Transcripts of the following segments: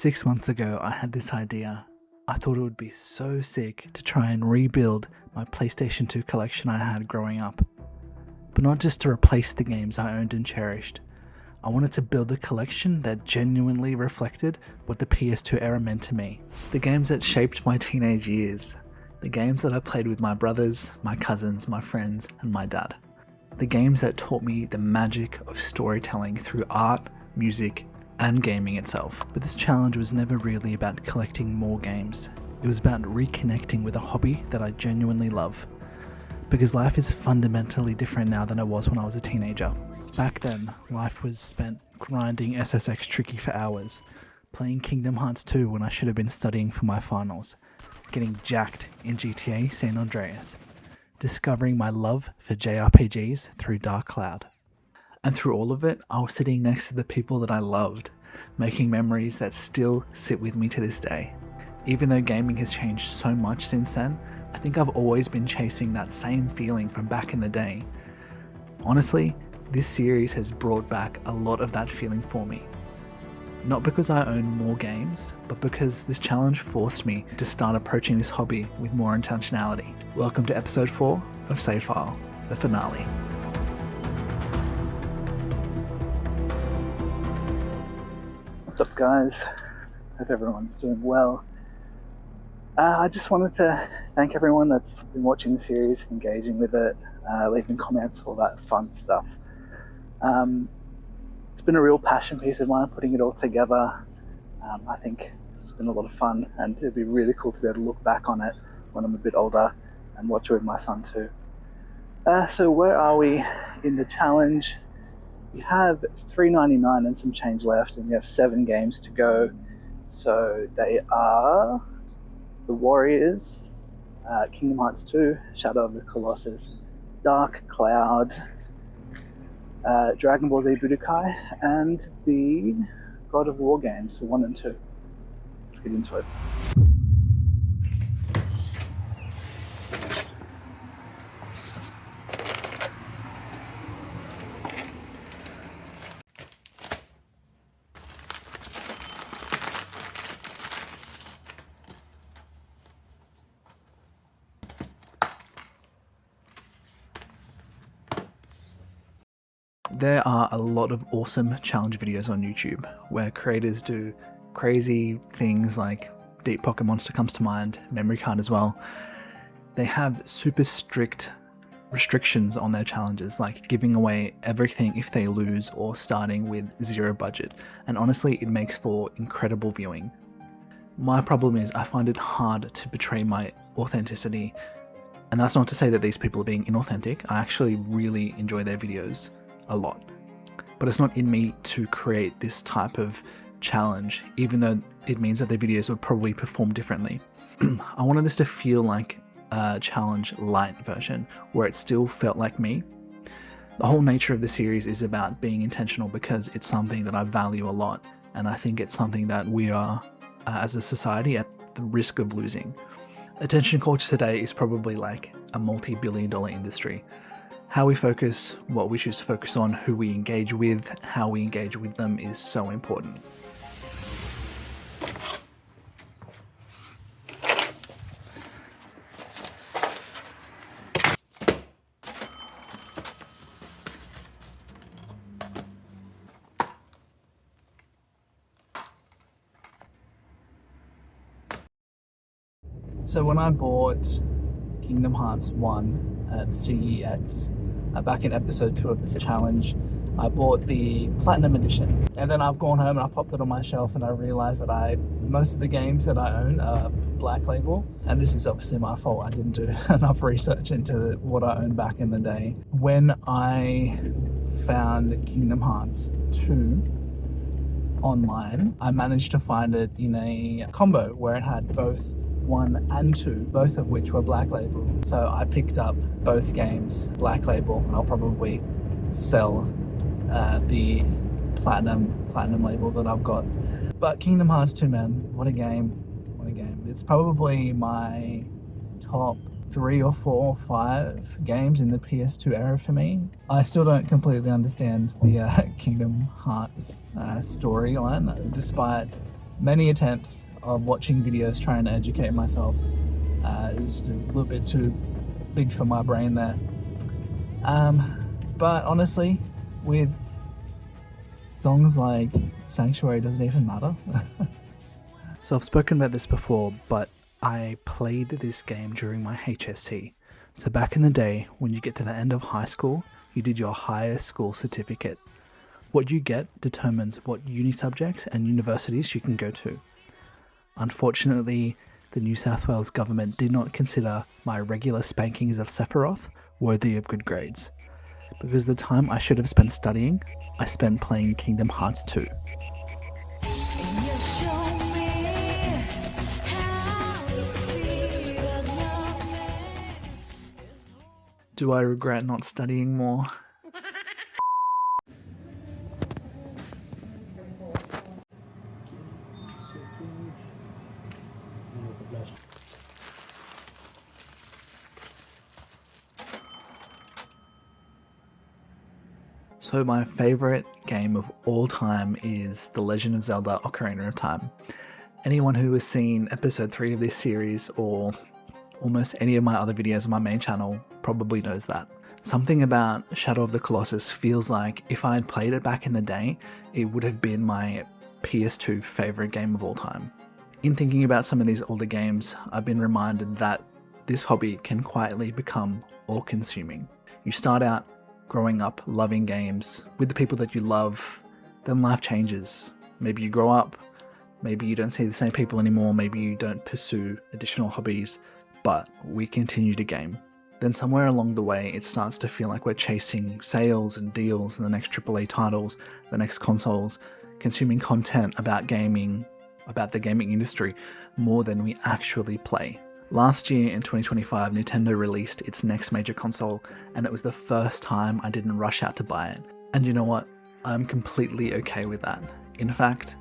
6 months ago, I had this idea. I thought it would be so sick to try and rebuild my PlayStation 2 collection I had growing up. But not just to replace the games I owned and cherished. I wanted to build a collection that genuinely reflected what the PS2 era meant to me. The games that shaped my teenage years. The games that I played with my brothers, my cousins, my friends, and my dad. The games that taught me the magic of storytelling through art, music, and gaming itself. But this challenge was never really about collecting more games. It was about reconnecting with a hobby that I genuinely love. Because life is fundamentally different now than it was when I was a teenager. Back then, life was spent grinding SSX Tricky for hours, playing Kingdom Hearts 2 when I should have been studying for my finals, getting jacked in GTA San Andreas, discovering my love for JRPGs through Dark Cloud. And through all of it, I was sitting next to the people that I loved, making memories that still sit with me to this day. Even though gaming has changed so much since then, I think I've always been chasing that same feeling from back in the day. Honestly, this series has brought back a lot of that feeling for me. Not because I own more games, but because this challenge forced me to start approaching this hobby with more intentionality. Welcome to episode 4 of Save File, the finale. What's up, guys? Hope everyone's doing well. I just wanted to thank everyone that's been watching the series, engaging with it, leaving comments, all that fun stuff. It's been a real passion piece of mine, putting it all together. I think it's been a lot of fun, and it'd be really cool to be able to look back on it when I'm a bit older and watch it with my son too. So where are we in the challenge? We have $3.99 and some change left, and we have 7 games to go. So they are The Warriors, Kingdom Hearts 2, Shadow of the Colossus, Dark Cloud, Dragon Ball Z Budokai, and the God of War games, 1 and 2. Let's get into it. There are a lot of awesome challenge videos on YouTube where creators do crazy things like Deep Pocket Monster comes to mind, Memory Card as well. They have super strict restrictions on their challenges, like giving away everything if they lose or starting with 0 budget. And honestly, it makes for incredible viewing. My problem is I find it hard to betray my authenticity. And that's not to say that these people are being inauthentic. I actually really enjoy their videos a lot, but it's not in me to create this type of challenge, even though it means that their videos would probably perform differently. I wanted this to feel like a challenge light version where it still felt like me. The whole nature of the series is about being intentional because it's something that I value a lot, and I think it's something that we are as a society at the risk of losing. Attention culture today is probably like a multi-billion-dollar industry. How we focus, what we choose to focus on, who we engage with, how we engage with them is so important. So when I bought Kingdom Hearts 1 at CEX, back in episode 2 of this challenge, I bought the Platinum Edition. And then I've gone home and I popped it on my shelf and I realized that most of the games that I own are Black Label. And this is obviously my fault. I didn't do enough research into what I owned back in the day. When I found Kingdom Hearts 2 online, I managed to find it in a combo where it had both 1 and 2, both of which were Black Label. So I picked up both games Black Label, and I'll probably sell the platinum label that I've got. But Kingdom Hearts 2, man, what a game. It's probably my top 3 or 4 or 5 games in the PS2 era for me. I still don't completely understand the Kingdom Hearts storyline, despite many attempts of watching videos trying to educate myself. It's just a little bit too big for my brain there. But honestly, with songs like Sanctuary, doesn't even matter. So I've spoken about this before, but I played this game during my HSC. So back in the day, when you get to the end of high school, you did your higher school certificate. What you get determines what uni subjects and universities you can go to. Unfortunately, the New South Wales government did not consider my regular spankings of Sephiroth worthy of good grades, because the time I should have spent studying, I spent playing Kingdom Hearts 2. Do I regret not studying more? So my favourite game of all time is The Legend of Zelda Ocarina of Time. Anyone who has seen episode 3 of this series, or almost any of my other videos on my main channel, probably knows that. Something about Shadow of the Colossus feels like if I had played it back in the day, it would have been my PS2 favourite game of all time. In thinking about some of these older games, I've been reminded that this hobby can quietly become all-consuming. You start out growing up loving games with the people that you love, then life changes. Maybe you grow up, maybe you don't see the same people anymore, maybe you don't pursue additional hobbies, but we continue to game. Then somewhere along the way, it starts to feel like we're chasing sales and deals and the next AAA titles, the next consoles, consuming content about gaming, about the gaming industry, more than we actually play. Last year in 2025, Nintendo released its next major console, and it was the first time I didn't rush out to buy it. And you know what? I'm completely okay with that. In fact,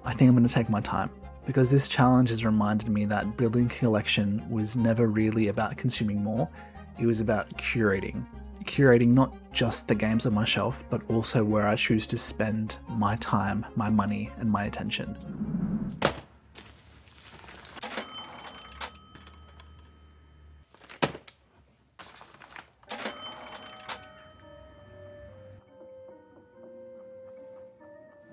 I think I'm going to take my time, because this challenge has reminded me that building a collection was never really about consuming more, it was about curating. Curating not just the games on my shelf, but also where I choose to spend my time, my money, and my attention.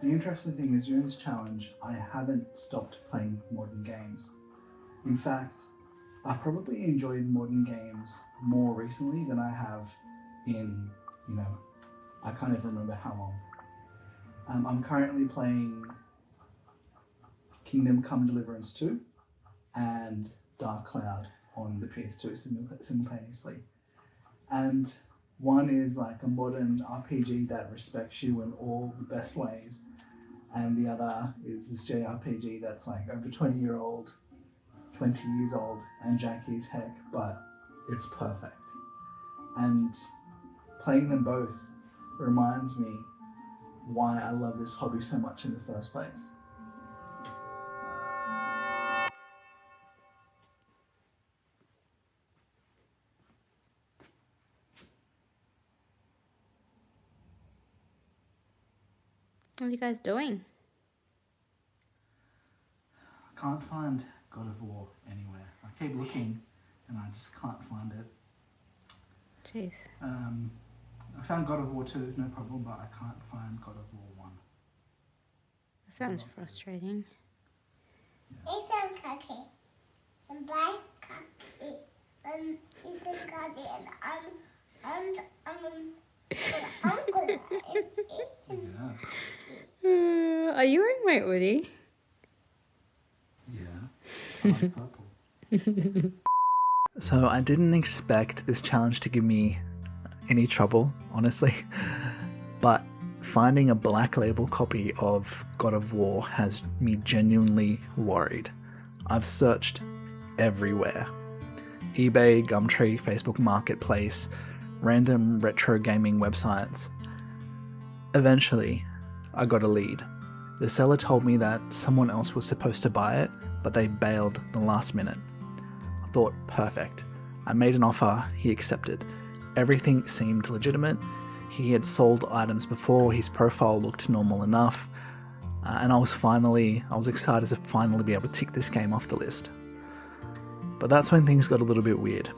The interesting thing is, during this challenge, I haven't stopped playing modern games. In fact, I've probably enjoyed modern games more recently than I have in, I can't even remember how long. I'm currently playing Kingdom Come Deliverance 2 and Dark Cloud on the PS2 simultaneously. And one is like a modern RPG that respects you in all the best ways, and the other is this JRPG that's like over 20 years old, and janky as heck, but it's perfect. And playing them both reminds me why I love this hobby so much in the first place. What are you guys doing? I can't find God of War anywhere. I keep looking and I just can't find it. Jeez. I found God of War 2, no problem, but I can't find God of War 1. That sounds frustrating. It's a cookie. And buy cookie. And it's a cookie. And I'm gonna eat it. Yeah. Are you wearing my hoodie? Yeah. I like purple. So I didn't expect this challenge to give me any trouble, honestly. But finding a black label copy of God of War has me genuinely worried. I've searched everywhere. eBay, Gumtree, Facebook Marketplace, random retro gaming websites. Eventually, I got a lead. The seller told me that someone else was supposed to buy it, but they bailed the last minute. I thought, perfect. I made an offer, he accepted. Everything seemed legitimate. He had sold items before, his profile looked normal enough. and I was excited to finally be able to tick this game off the list. But that's when things got a little bit weird.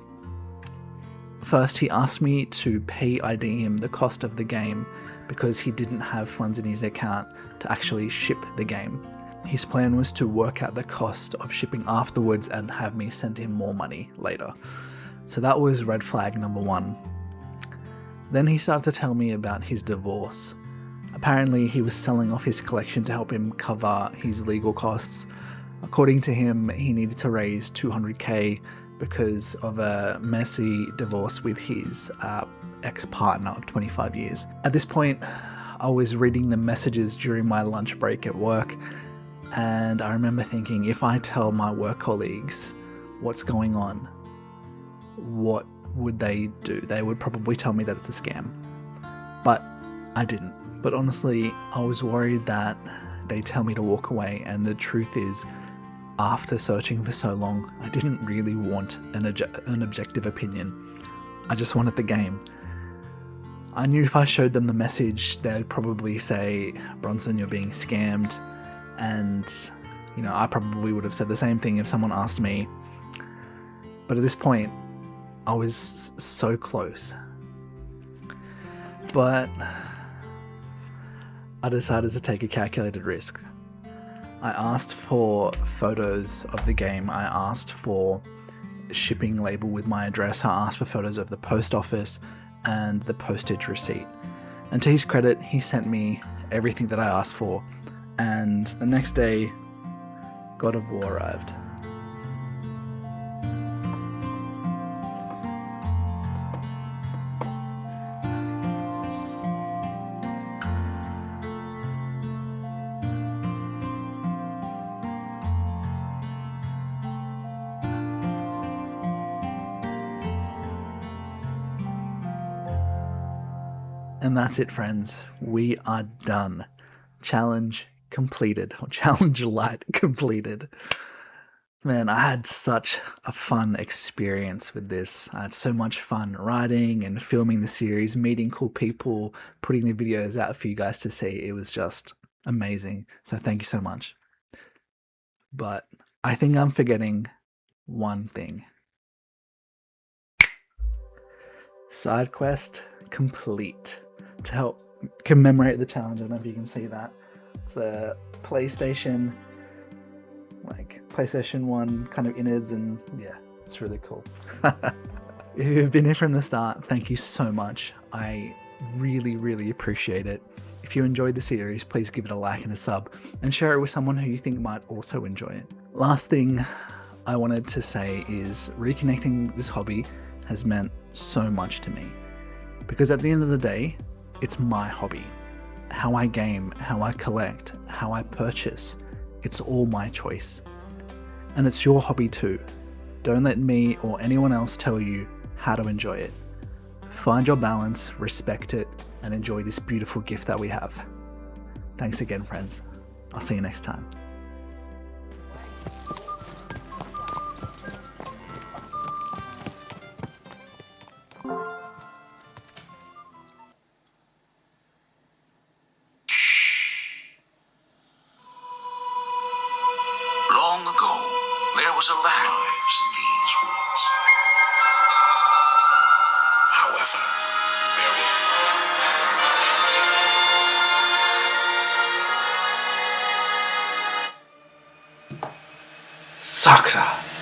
First, he asked me to pay ID him the cost of the game because he didn't have funds in his account to actually ship the game. His plan was to work out the cost of shipping afterwards and have me send him more money later. So that was red flag number 1. Then he started to tell me about his divorce. Apparently he was selling off his collection to help him cover his legal costs. According to him, he needed to raise $200K because of a messy divorce with his ex-partner of 25 years. At this point, I was reading the messages during my lunch break at work, and I remember thinking, if I tell my work colleagues what's going on, what would they do? They would probably tell me that it's a scam. But I didn't. But honestly, I was worried that they tell me to walk away, and the truth is, after searching for so long, I didn't really want an objective opinion. I just wanted the game. I knew if I showed them the message, they'd probably say, Bronson, you're being scammed. And, I probably would have said the same thing if someone asked me. But at this point, I was so close. But I decided to take a calculated risk. I asked for photos of the game. I asked for a shipping label with my address. I asked for photos of the post office and the postage receipt. And to his credit, he sent me everything that I asked for. And the next day, God of War arrived. And that's it, friends. We are done. Challenge completed, or challenge light completed. Man, I had such a fun experience with this. I had so much fun writing and filming the series, meeting cool people, putting the videos out for you guys to see. It was just amazing. So thank you so much. But I think I'm forgetting one thing. Side quest complete. To help commemorate the challenge, I don't know if you can see that. It's a PlayStation 1 kind of innards, and yeah, it's really cool. If you've been here from the start, thank you so much. I really appreciate it. If you enjoyed the series, please give it a like and a sub, and share it with someone who you think might also enjoy it. Last thing I wanted to say is reconnecting this hobby has meant so much to me, because at the end of the day, it's my hobby. How I game, how I collect, how I purchase, it's all my choice. And it's your hobby too. Don't let me or anyone else tell you how to enjoy it. Find your balance, respect it, and enjoy this beautiful gift that we have. Thanks again, friends. I'll see you next time. Long ago, there was a land in these woods. However, there was Sakura.